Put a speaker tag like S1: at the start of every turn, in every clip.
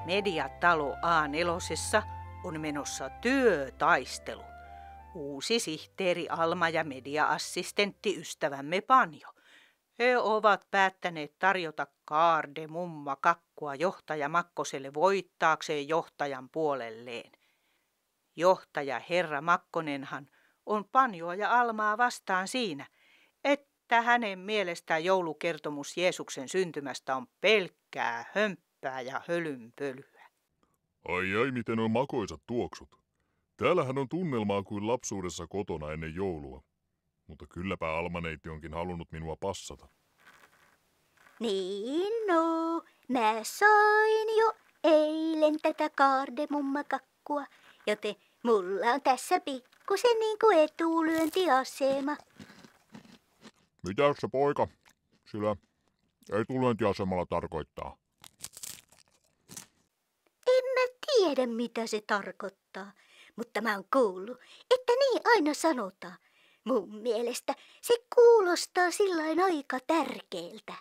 S1: Mediatalo A4 on menossa työtaistelu. Uusi sihteeri Alma ja media-assistentti ystävämme Panjo. He ovat päättäneet tarjota kaardemumma-kakkua johtaja Makkoselle voittaakseen johtajan puolelleen. Johtaja herra Makkonenhan on Panjoa ja Almaa vastaan siinä, että hänen mielestään joulukertomus Jeesuksen syntymästä on pelkkää hömppää ja hölynpölyä.
S2: Ai miten on makoisat tuoksut. Täällähän on tunnelmaa kuin lapsuudessa kotona ennen joulua. Mutta kylläpä Almaneiti onkin halunnut minua passata.
S3: Niin no, mä sain jo eilen tätä kaardemumma-kakkua, joten mulla on tässä pikkusen niinku etulyöntiasema.
S2: Mitäs se poika sillä etulyöntiasemalla tarkoittaa?
S3: En mä tiedä mitä se tarkoittaa, mutta mä oon kuullut, että niin aina sanotaan. Mun mielestä se kuulostaa sillain aika tärkeältä.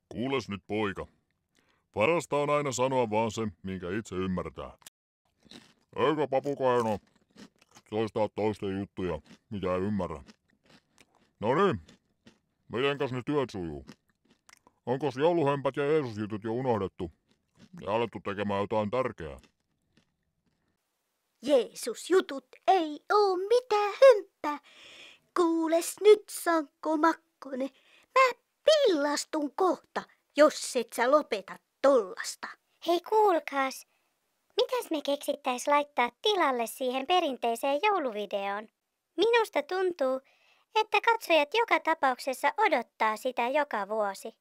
S2: Kuules nyt poika. Parasta on aina sanoa vaan se, minkä itse ymmärtää. Eikä papukaino toistaa toisten juttuja, mitä ei ymmärrä. No niin, mitenkäs ne työt sujuu? Onkos jouluhömpät ja Jeesusjutut jo unohdettu ja alettu tekemään jotain tärkeää?
S3: Jeesus-jutut ei oo mitään hömppää. Kuules nyt, Sanko Makkonen, mä pillastun kohta, jos et sä lopeta tollasta.
S4: Hei kuulkaas, mitäs me keksittäis laittaa tilalle siihen perinteiseen jouluvideoon? Minusta tuntuu, että katsojat joka tapauksessa odottaa sitä joka vuosi.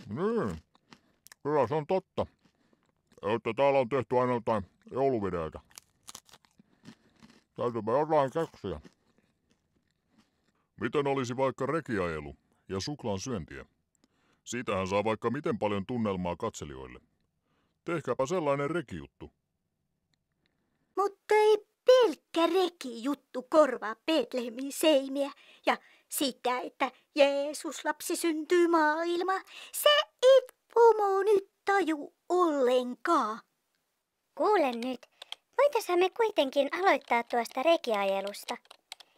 S2: Niin, kyllä se on totta, että täällä on tehty aina jotain jouluvideoita. Täytyypä jotain keksiä. Miten olisi vaikka rekiajelu ja suklaan syöntiä? Siitähän saa vaikka miten paljon tunnelmaa katselijoille. Tehkääpä sellainen rekijuttu.
S3: Mutta ei pelkkä rekijuttu korvaa Betlehemin seimiä ja sitä, että Jeesus lapsi syntyy maailmaan. Sä et pomo nyt taju ollenkaan.
S4: Kuule nyt, voitaisiin me kuitenkin aloittaa tuosta rekiajelusta.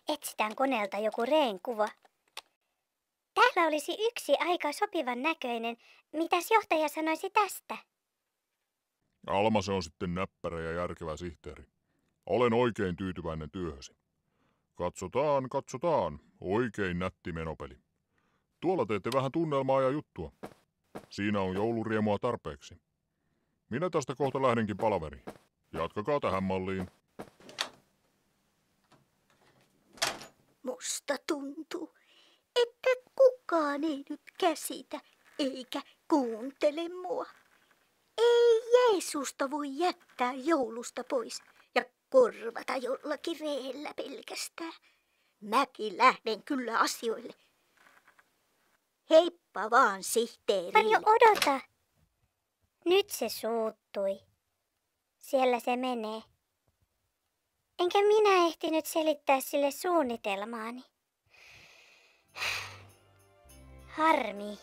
S4: Etsitään koneelta joku reen kuva. Täällä olisi yksi aika sopivan näköinen. Mitäs johtaja sanoisi tästä?
S2: Alma se on sitten näppärä ja järkevä sihteeri. Olen oikein tyytyväinen työhösi. Katsotaan. Oikein nätti menopeli. Tuolla teette vähän tunnelmaa ja juttua. Siinä on jouluriemua tarpeeksi. Minä tästä kohta lähdenkin palaveriin. Jatkakaa tähän malliin.
S3: Musta tuntuu, että kukaan ei nyt käsitä eikä kuuntele mua. Ei Jeesusta voi jättää joulusta pois ja korvata jollakin reellä pelkästään. Mäkin lähden kyllä asioille. Heippa vaan sihteerille.
S4: Panjo, odota. Nyt se suuttui. Siellä se menee. Enkä minä ehtinyt selittää sille suunnitelmaani. Harmi.